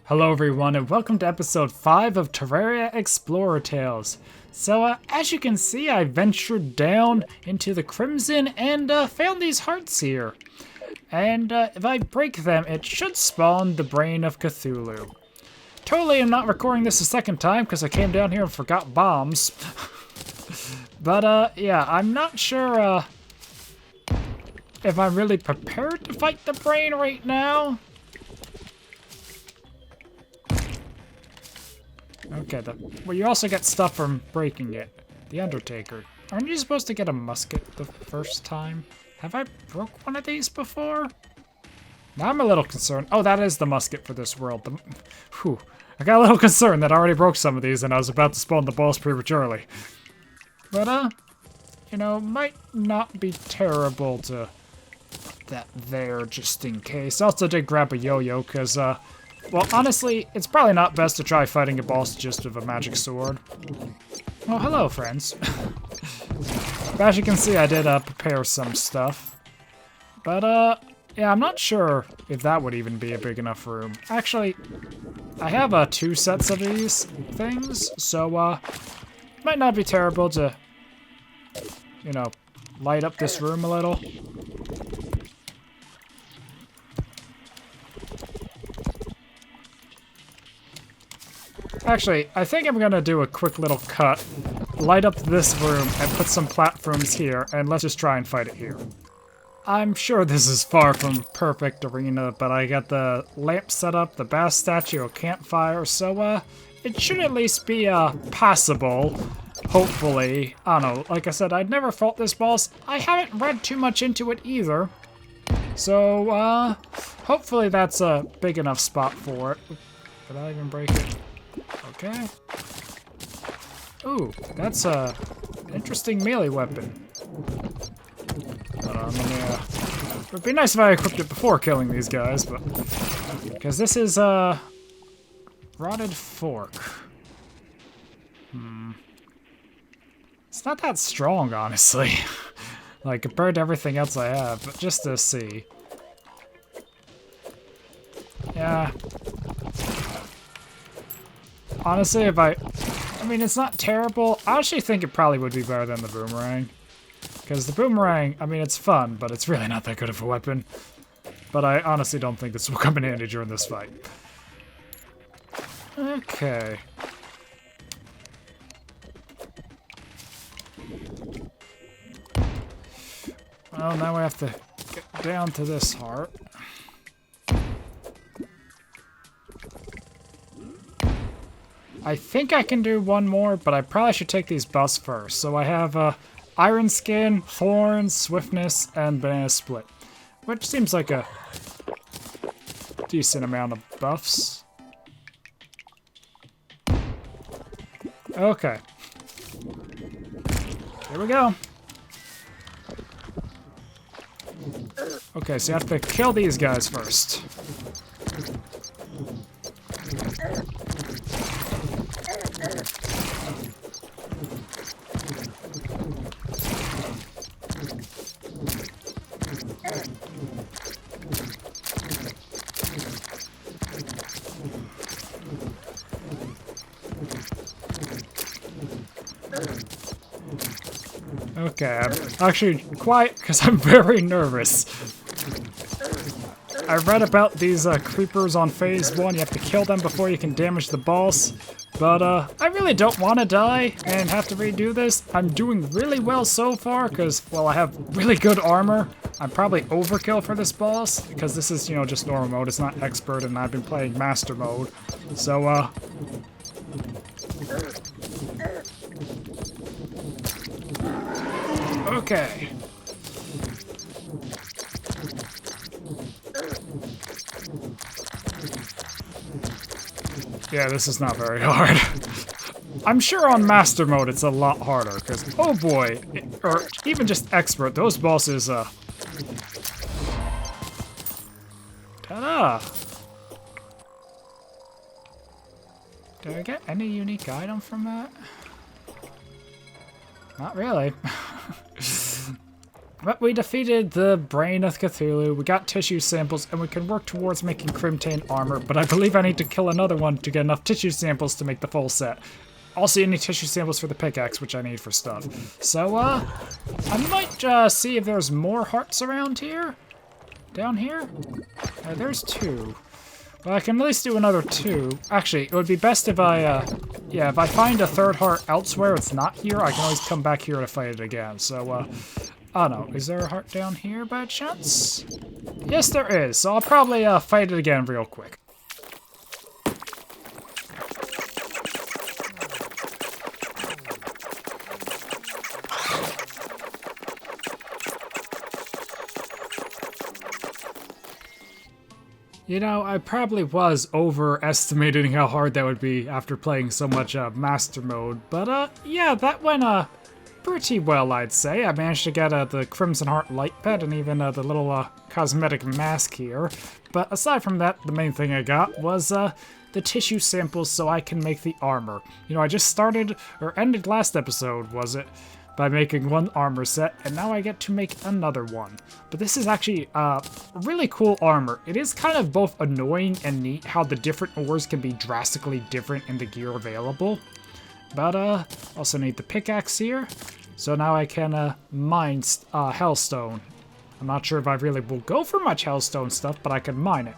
Hello everyone and welcome to episode 5 of Terraria Explorer Tales. So as you can see, I ventured down into the Crimson and found these hearts here. And if I break them, it should spawn the Brain of Cthulhu. Totally am not recording this a second time because I came down here and forgot bombs. But yeah, I'm not sure if I'm really prepared to fight the Brain right now. Okay, well, you also get stuff from breaking it. The Undertaker. Aren't you supposed to get a musket the first time? Have I broke one of these before? Now I'm a little concerned. Oh, that is the musket for this world. Whew. I got a little concerned that I already broke some of these and I was about to spawn the balls prematurely. But, you know, might not be terrible to put that there just in case. I also did grab a yo-yo because, well, honestly, it's probably not best to try fighting a boss just with a magic sword. Oh, hello, friends. But as you can see, I did prepare some stuff. But, yeah, I'm not sure if that would even be a big enough room. Actually, I have 2 sets of these things, so, might not be terrible to, you know, light up this room a little. Actually, I think I'm gonna do a quick little cut, light up this room, and put some platforms here, and let's just try and fight it here. I'm sure this is far from perfect arena, but I got the lamp set up, the bass statue, a campfire, so, it should at least be, passable. Hopefully. I don't know, like I said, I'd never fought this boss. I haven't read too much into it either. So, hopefully that's a big enough spot for it. Did I even break it? Okay. Ooh, that's a interesting melee weapon. It would be nice if I equipped it before killing these guys, but because this is a rotted fork. It's not that strong, honestly. Like compared to everything else I have, but just to see. Yeah. Honestly, if I mean, it's not terrible. I actually think it probably would be better than the boomerang. Because the boomerang, I mean, it's fun, but it's really not that good of a weapon. But I honestly don't think this will come in handy during this fight. Okay. Well, now we have to get down to this heart. I think I can do one more, but I probably should take these buffs first. So I have Iron Skin, Thorns, Swiftness, and Banana Split. Which seems like a decent amount of buffs. Okay. Here we go. Okay, so you have to kill these guys first. Okay, I'm actually quiet because I'm very nervous. I read about these creepers on phase 1. You have to kill them before you can damage the boss. But I really don't want to die and have to redo this. I'm doing really well so far because, well, I have really good armor. I'm probably overkill for this boss because this is, you know, just normal mode. It's not expert and I've been playing master mode. So, okay. Yeah, this is not very hard. I'm sure on master mode it's a lot harder, because, oh boy, or even just expert, those bosses, ta-da! Did I get any unique item from that? Not really. But we defeated the Brain of Cthulhu, we got tissue samples, and we can work towards making Crimtane armor, but I believe I need to kill another one to get enough tissue samples to make the full set. Also, you need tissue samples for the pickaxe, which I need for stuff. So, I might see if there's more hearts around here. Down here? There's 2. Well, I can at least do another 2. Actually, it would be best if I, yeah, if I find a 3rd heart elsewhere, it's not here, I can always come back here to fight it again. So, I don't know. Is there a heart down here by chance? Yes, there is. So I'll probably fight it again real quick. You know, I probably was overestimating how hard that would be after playing so much Master Mode, but yeah, that went pretty well, I'd say. I managed to get the Crimson Heart Light Pet and even the little cosmetic mask here. But aside from that, the main thing I got was the tissue samples so I can make the armor. You know, I just started, or ended last episode, was it? By making one armor set, and now I get to make another one. But this is actually really cool armor. It is kind of both annoying and neat how the different ores can be drastically different in the gear available. But also need the pickaxe here. So now I can mine hellstone. I'm not sure if I really will go for much hellstone stuff, but I can mine it.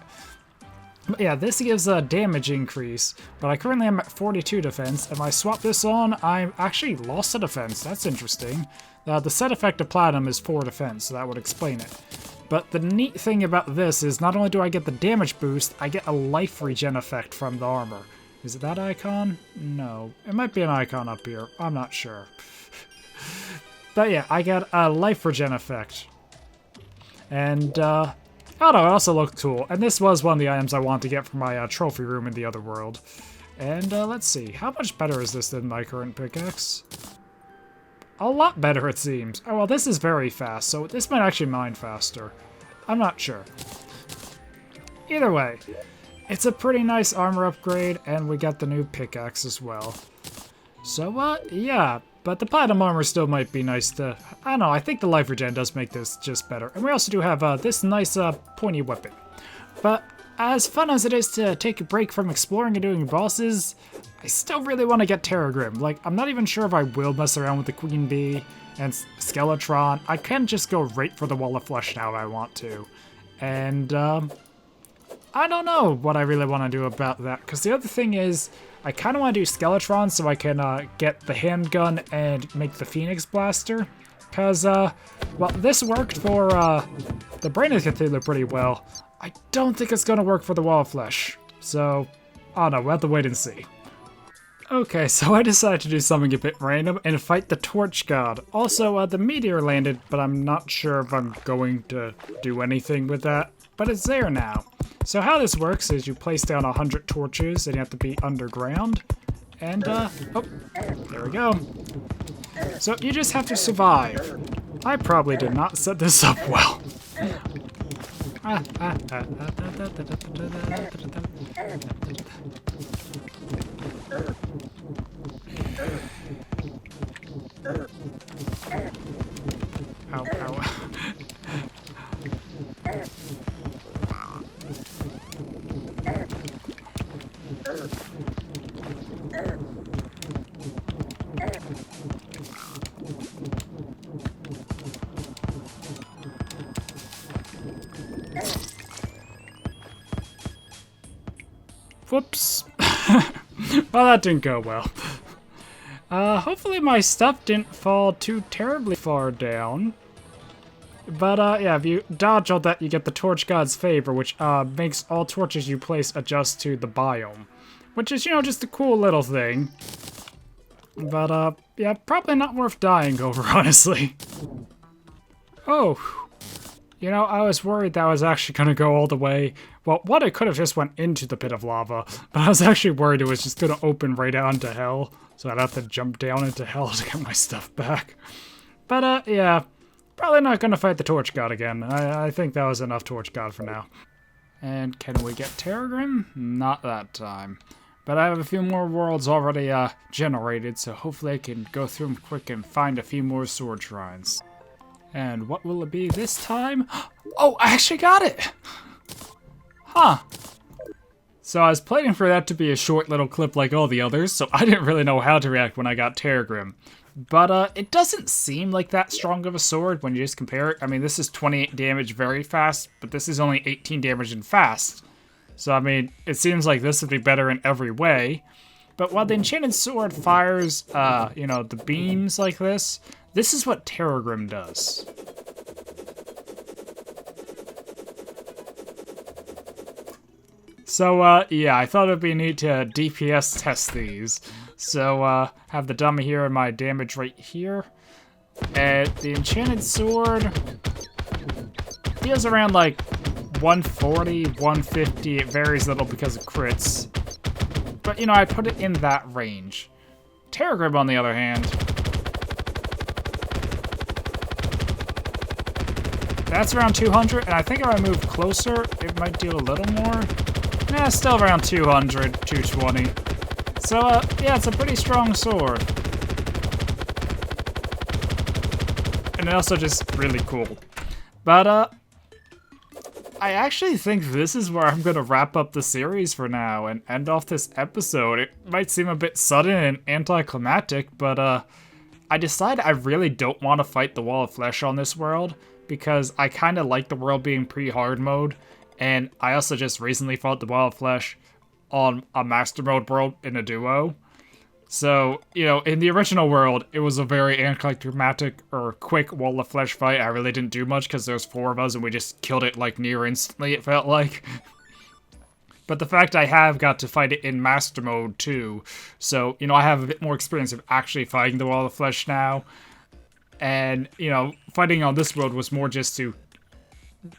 But yeah, this gives a damage increase, but I currently am at 42 defense. If I swap this on, I actually lost a defense. That's interesting. The set effect of platinum is 4 defense, so that would explain it. But the neat thing about this is not only do I get the damage boost, I get a life regen effect from the armor. Is it that icon? No. It might be an icon up here. I'm not sure. But yeah, I get a life regen effect. And, I don't know, it also looked cool. And this was one of the items I wanted to get for my trophy room in the other world. And let's see, how much better is this than my current pickaxe? A lot better, it seems. Oh, well, this is very fast, so this might actually mine faster. I'm not sure. Either way, it's a pretty nice armor upgrade, and we got the new pickaxe as well. So, yeah. But the platinum armor still might be nice to... I don't know, I think the life regen does make this just better. And we also do have this nice pointy weapon. But as fun as it is to take a break from exploring and doing bosses, I still really want to get Terragrim. Like, I'm not even sure if I will mess around with the Queen Bee and Skeletron. I can just go right for the Wall of Flesh now if I want to. And, I don't know what I really want to do about that. Because the other thing is... I kind of want to do Skeletron so I can get the handgun and make the Phoenix Blaster. Because, well, this worked for the Brain of Cthulhu pretty well. I don't think it's going to work for the Wall of Flesh. So, I don't know, we'll have to wait and see. Okay, so I decided to do something a bit random and fight the Torch God. Also, the meteor landed, but I'm not sure if I'm going to do anything with that. But it's there now. So how this works is you place down 100 torches and you have to be underground. And, oh, there we go. So you just have to survive. I probably did not set this up well. Ow, ow. Whoops. Well, that didn't go well. Hopefully my stuff didn't fall too terribly far down. But, yeah, if you dodge all that, you get the Torch God's Favor, which, makes all torches you place adjust to the biome. Which is, you know, just a cool little thing. But, yeah, probably not worth dying over, honestly. Oh. You know, I was worried that was actually going to go all the way. Well, one, it could have just went into the pit of lava, but I was actually worried it was just going to open right out into hell, so I'd have to jump down into hell to get my stuff back. But, yeah, probably not going to fight the Torch God again. I think that was enough Torch God for now. And can we get Terragrim? Not that time. But I have a few more worlds already generated, so hopefully I can go through them quick and find a few more sword shrines. And what will it be this time? Oh, I actually got it! Huh. So I was planning for that to be a short little clip like all the others, so I didn't really know how to react when I got Terraria. But it doesn't seem like that strong of a sword when you just compare it. I mean, this is 28 damage very fast, but this is only 18 damage and fast. So, I mean, it seems like this would be better in every way. But while the Enchanted Sword fires, you know, the beams like this is what Terraria does. So, yeah, I thought it'd be neat to DPS test these. So, have the dummy here and my damage right here. And the Enchanted Sword deals around, like, 140, 150. It varies a little because of crits. But, you know, I put it in that range. Terraria, on the other hand, that's around 200, and I think if I move closer, it might do a little more. Nah, still around 200, 220. So, yeah, it's a pretty strong sword. And also just really cool. But, I actually think this is where I'm gonna wrap up the series for now and end off this episode. It might seem a bit sudden and anticlimactic, but, I decided I really don't want to fight the Wall of Flesh on this world, because I kind of like the world being pre-hard mode, and I also just recently fought the Wall of Flesh on a Master Mode world in a duo. So, you know, in the original world, it was a very anticlimactic or quick Wall of Flesh fight. I really didn't do much because there's 4 of us and we just killed it like near instantly, it felt like. But the fact I have got to fight it in Master Mode too, so, you know, I have a bit more experience of actually fighting the Wall of Flesh now. And, you know, fighting on this world was more just to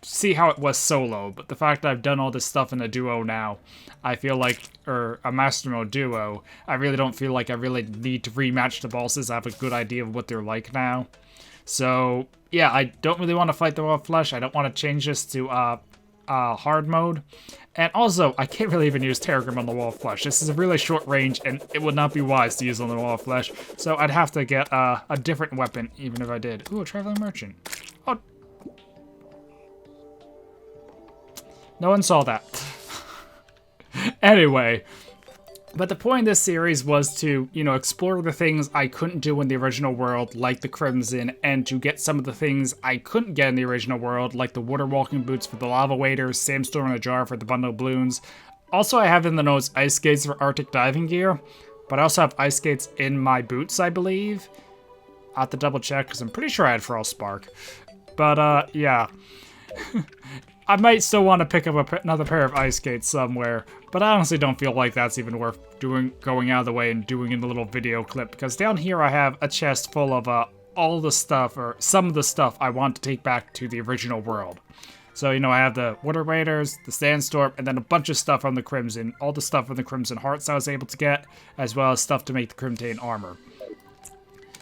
see how it was solo, but the fact that I've done all this stuff in a duo now, I feel like, or a Master Mode duo, I really don't feel like I really need to rematch the bosses. I have a good idea of what they're like now. So, yeah, I don't really want to fight the Wall of Flesh. I don't want to change this to hard mode. And also, I can't really even use Terraria on the Wall of Flesh. This is a really short range, and it would not be wise to use on the Wall of Flesh. So I'd have to get a different weapon, even if I did. Ooh, a Traveling Merchant. Oh. No one saw that. Anyway, but the point of this series was to, you know, explore the things I couldn't do in the original world, like the Crimson, and to get some of the things I couldn't get in the original world, like the water walking boots for the lava waders, Sandstorm in a jar for the bundle of balloons. Also, I have in the notes ice skates for Arctic diving gear, but I also have ice skates in my boots, I believe. I'll have to double check, because I'm pretty sure I had Frost Spark. But, yeah. I might still want to pick up another pair of ice skates somewhere, but I honestly don't feel like that's even worth going out of the way and doing in the little video clip, because down here I have a chest full of all the stuff, or some of the stuff I want to take back to the original world. So, you know, I have the Water Raiders, the Sandstorm, and then a bunch of stuff on the Crimson, all the stuff from the Crimson Hearts I was able to get, as well as stuff to make the Crimson armor.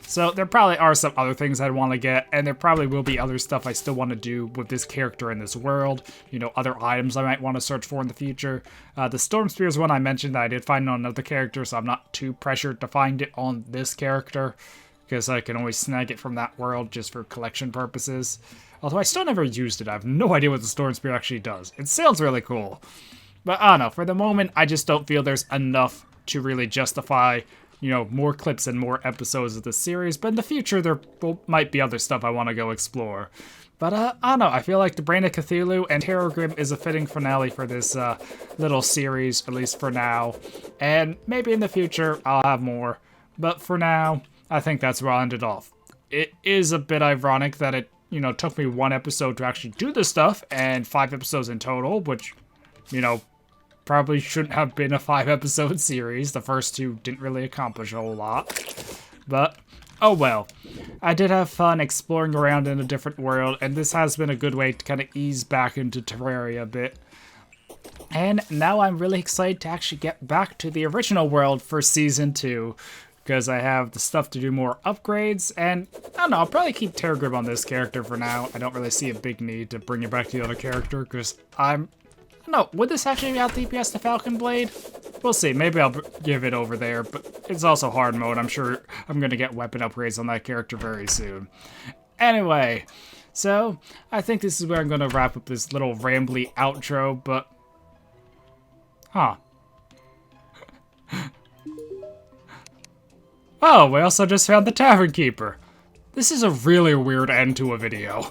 So there probably are some other things I'd want to get, and there probably will be other stuff I still want to do with this character in this world. You know, other items I might want to search for in the future. The Storm Spear is one I mentioned that I did find on another character, so I'm not too pressured to find it on this character, because I can always snag it from that world just for collection purposes. Although I still never used it. I have no idea what the Storm Spear actually does. It sounds really cool. But I don't know, for the moment, I just don't feel there's enough to really justify, you know, more clips and more episodes of this series, but in the future there might be other stuff I want to go explore. But I don't know, I feel like the Brain of Cthulhu and Terraria is a fitting finale for this little series, at least for now. And maybe in the future I'll have more, but for now, I think that's where I'll end it off. It is a bit ironic that it, you know, took me 1 episode to actually do this stuff, and 5 episodes in total, which, you know, probably shouldn't have been a 5-episode series. The first 2 didn't really accomplish a whole lot. But, oh well. I did have fun exploring around in a different world, and this has been a good way to kind of ease back into Terraria a bit. And now I'm really excited to actually get back to the original world for Season 2, because I have the stuff to do more upgrades, and I don't know, I'll probably keep Terraria on this character for now. I don't really see a big need to bring it back to the other character, because no, would this actually be out DPS the Falcon Blade? We'll see. Maybe I'll give it over there, but it's also hard mode. I'm sure I'm going to get weapon upgrades on that character very soon. Anyway, so I think this is where I'm going to wrap up this little rambly outro, but... Huh. Oh, we also just found the Tavern Keeper. This is a really weird end to a video.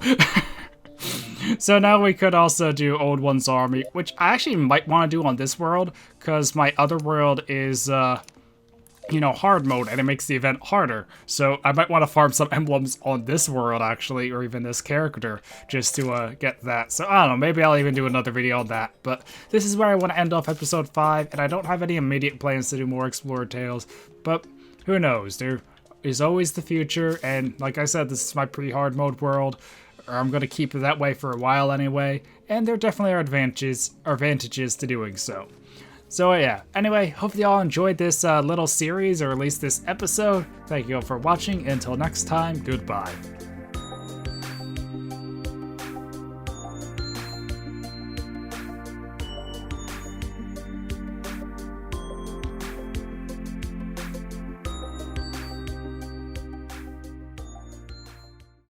So now we could also do Old One's Army, which I actually might want to do on this world, because my other world is, you know, hard mode, and it makes the event harder. So I might want to farm some emblems on this world, actually, or even this character, just to get that. So I don't know, maybe I'll even do another video on that. But this is where I want to end off episode 5, and I don't have any immediate plans to do more Explorer Tales, but who knows? There is always the future, and like I said, this is my pretty hard mode world, or I'm going to keep it that way for a while anyway, and there definitely are advantages to doing so. So yeah, anyway, hope you all enjoyed this little series, or at least this episode. Thank you all for watching. Until next time, goodbye.